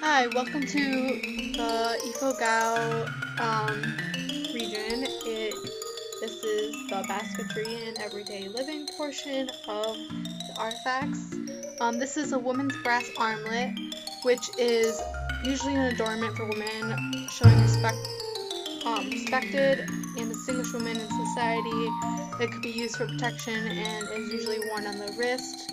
Hi, welcome to the Ifugao region. This is the basketry and everyday living portion of the artifacts. This is a woman's brass armlet, which is usually an adornment for women, showing respected and distinguished women in society. It could be used for protection and is usually worn on the wrist.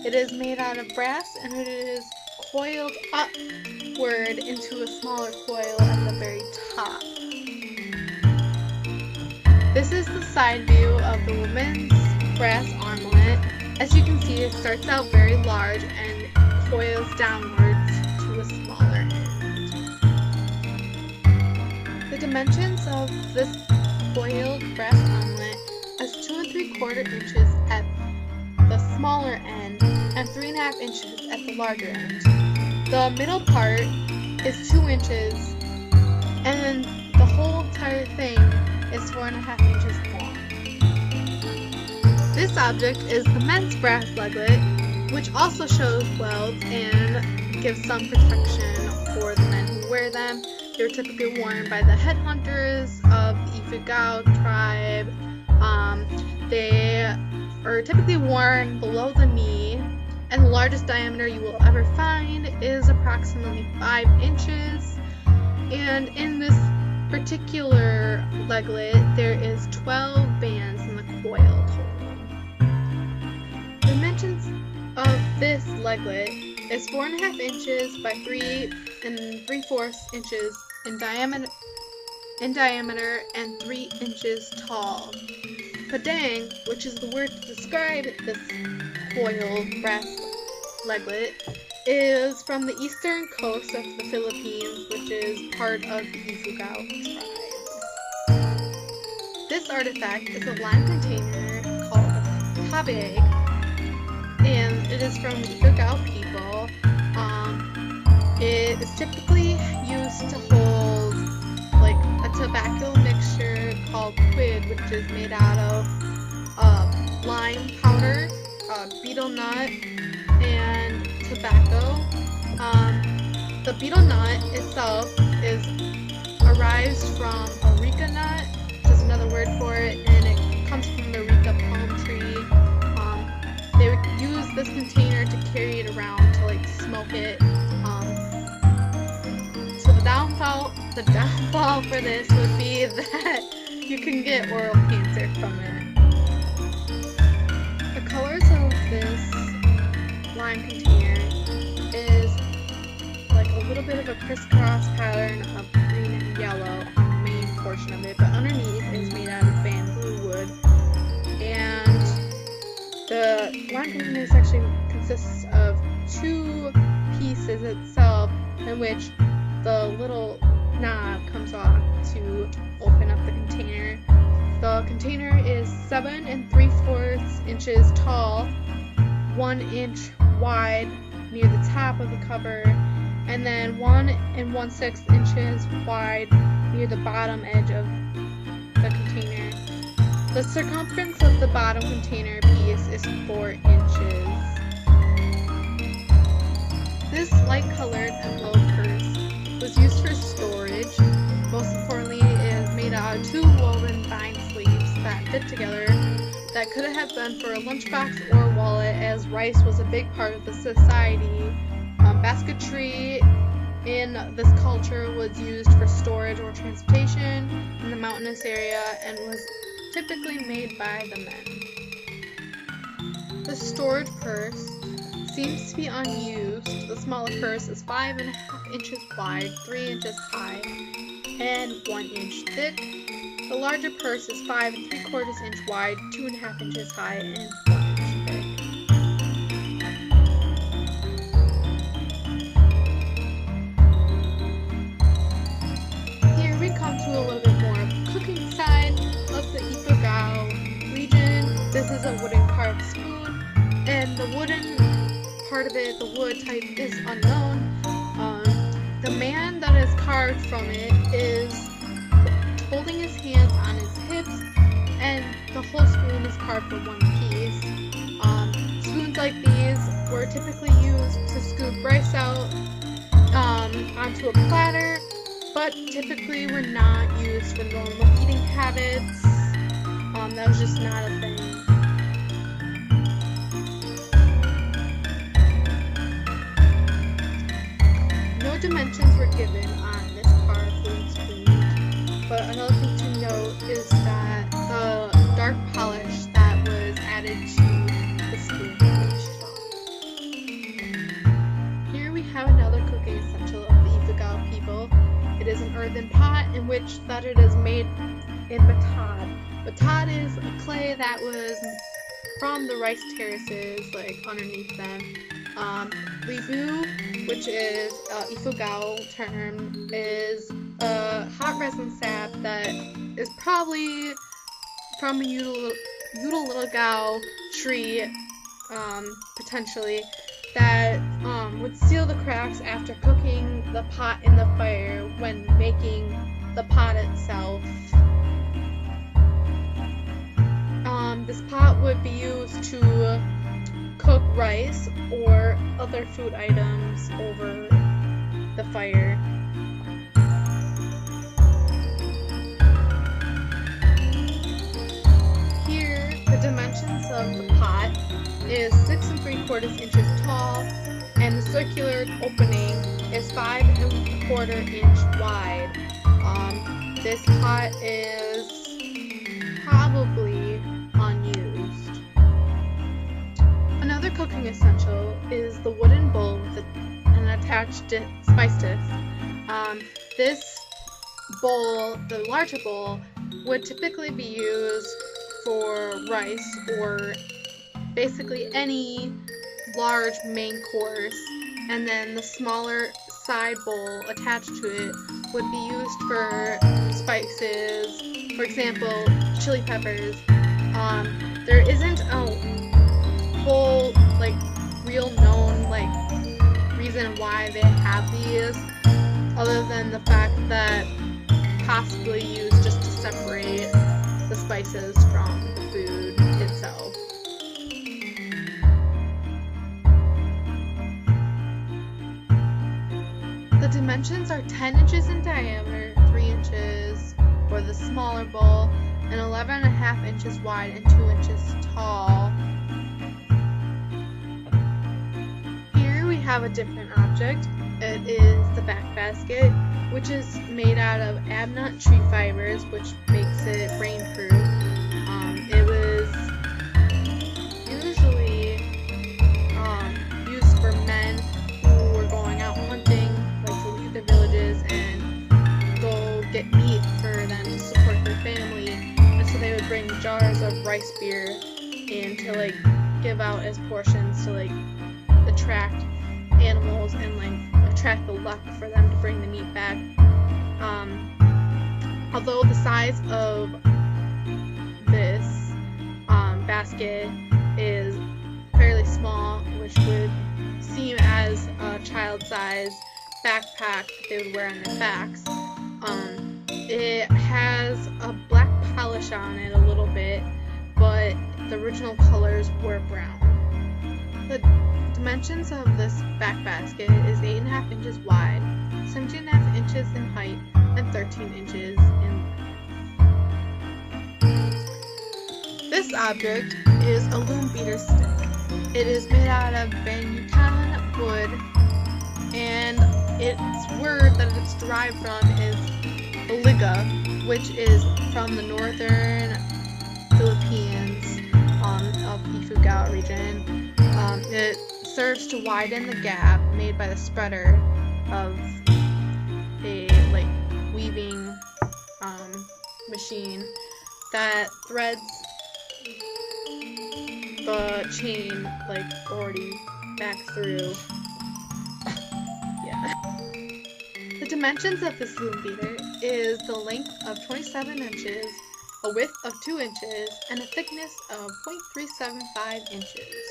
It is made out of brass and it is coiled upward into a smaller coil at the very top. This is the side view of the woman's brass armlet. As you can see, it starts out very large and coils downwards to a smaller end. The dimensions of this coiled brass armlet is 2 3/4 inches at the smaller end and 3 1/2 inches at the larger end. The middle part is 2 inches and the whole entire thing is 4 1/2 inches long. This object is the men's brass leglet, which also shows welds and gives some protection for the men who wear them. They're typically worn by the headhunters of the Ifugao tribe. They are typically worn below the knee, and the largest diameter you will ever find is approximately 5 inches. And in this particular leglet, there is 12 bands in the coil total. The dimensions of this leglet is 4 1/2 inches by 3 3/4 inches in diameter and 3 inches tall. Padang, which is the word to describe this coiled brass leglet, is from the eastern coast of the Philippines, which is part of the Ifugao tribe. This artifact is a lime container called a tabeg, and it is from the Ifugao people. It is typically used to hold like a tobacco mixture called quid, which is made out of lime powder, betel nut, and tobacco. The betel nut itself arrives from areca nut, which is another word for it, and it comes from the areca palm tree. They would use this container to carry it around to smoke it. So the downfall for this would be that you can get oral cancer from it. The colors of this lime container is like a little bit of a crisscross pattern of green and yellow on the main portion of it, but underneath is made out of bamboo wood. And the lime container section consists of 2 pieces itself, in which the little knob comes off to open up the container. The container is 7 3/4 inches tall, 1 inch wide near the top of the cover, and then 1 1/6 inches wide near the bottom edge of the container. The circumference of the bottom container piece is 4 inches. This light-colored envelope purse was used for storage. Most importantly, it is made out of 2 woven vine sleeves that fit together. That could have been for a lunchbox or a wallet, as rice was a big part of the society. Basketry in this culture was used for storage or transportation in the mountainous area and was typically made by the men. The storage purse seems to be unused. The smaller purse is 5 1/2 inches wide, 3 inches high, and 1 inch thick. The larger purse is 5 3/4 inch wide, 2 1/2 inches high, and 1 inch thick. Here we come to a little bit more of the cooking side of the Ifugao region. This is a wooden carved spoon, and the wooden part of it, the wood type, is unknown. The man that is carved from it is holding his hands on his hips, and the whole spoon is carved for 1 piece. Spoons like these were typically used to scoop rice out onto a platter, but typically were not used for normal eating habits. That was just not a thing. No dimensions were given on this powerful spoon, but another thing to note is that the dark polish that was added to the spoon finished off. Here we have another cooking essential of the Ifugao people. It is an earthen pot in which that it is made in batad. Batad is a clay that was from the rice terraces, like underneath them. Libu, which is Ifugao term, is a hot resin sap that is probably from a Ifugao tree, potentially, that would seal the cracks after cooking the pot in the fire when making the pot itself. This pot would be used to cook rice or other food items over the fire. Here, the dimensions of the pot is 6 3/4 inches tall, and the circular opening is 5 1/4 inch wide. This pot is probably unused. Another cooking essential is the wooden bowl with an attached spice dish. This bowl, the larger bowl, would typically be used for rice or basically any large main course, and then the smaller side bowl attached to it would be used for spices, for example, chili peppers. There isn't a whole real known reason why they have these, other than the fact that possibly used just to separate the spices from the food itself. The dimensions are 10 inches in diameter, 3 inches for the smaller bowl, and 11.5 inches wide and 2 inches tall. Here we have a different object. It is the back basket, which is made out of abnut tree fibers, which makes it rainproof. It was usually used for men who were going out hunting, to leave their villages and go get meat for them to support their family, and so they would bring jars of rice beer in to give out as portions to attract animals and attract the luck for them to bring the meat back. Although the size of this basket is fairly small, which would seem as a child-sized backpack that they would wear on their backs, it has a black polish on it a little bit, but the original colors were brown. The dimensions of this back basket is 8.5 inches wide, 17.5 inches in height, and 13 inches in length. This object is a loom beater stick. It is made out of banyutan wood, and its word that it's derived from is Liga, which is from the northern Philippines of Ifugao region. It serves to widen the gap made by the spreader of a weaving machine that threads the chain already back through. Yeah. The dimensions of this loom beater is the length of 27 inches, a width of 2 inches, and a thickness of 0.375 inches.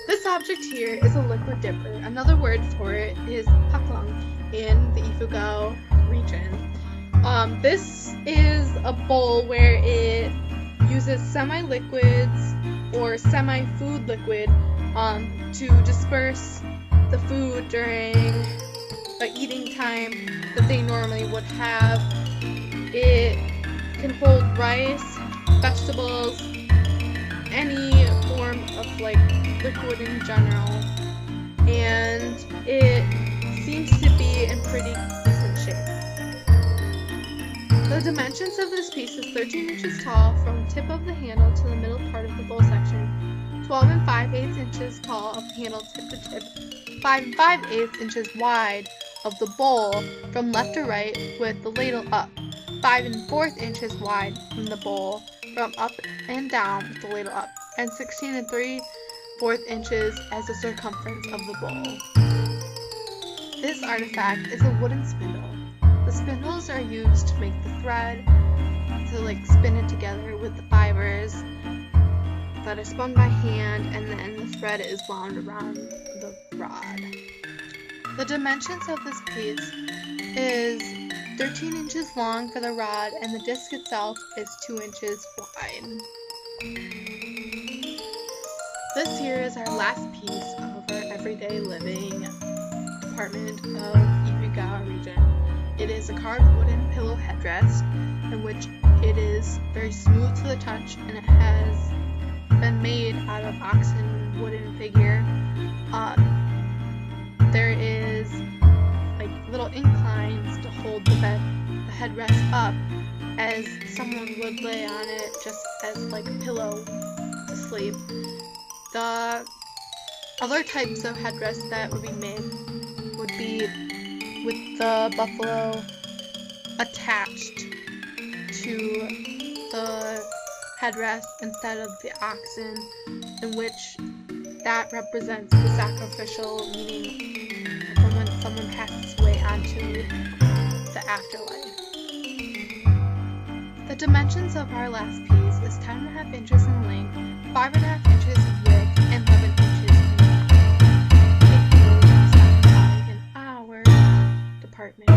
This object here is a liquid dipper. Another word for it is paklang in the Ifugao region. This is a bowl where it uses semi-liquids or semi-food liquid to disperse the food during the eating time that they normally would have. It can hold rice, vegetables, any form of like liquid in general, and it seems to be in pretty decent shape. The dimensions of this piece is 13 inches tall from the tip of the handle to the middle part of the bowl section, 12 and 5/8 inches tall of the handle tip to tip, 5 and 5/8 inches wide of the bowl from left to right with the ladle up, 5 and 4 inches wide from the bowl from up and down with the ladle up, and 16 and 3/4 inches as the circumference of the bowl. This artifact is a wooden spindle. The spindles are used to make the thread, to like spin it together with the fibers that are spun by hand, and then the thread is wound around the rod. The dimensions of this piece is 13 inches long for the rod, and the disc itself is 2 inches wide. This here is our last piece of our everyday living department of Ifugao region. It is a carved wooden pillow headdress in which it is very smooth to the touch, and it has been made out of oxen wooden figure. There is like little inclines to hold the headrest up, as someone would lay on it just as like a pillow to sleep. The other types of headrests that would be made would be with the buffalo attached to the headrest instead of the oxen, in which that represents the sacrificial meaning from when someone passes away onto the afterlife. The dimensions of our last piece is 10.5 inches in length, 5.5 inches in width, and 11 inches in height. It goes in our department.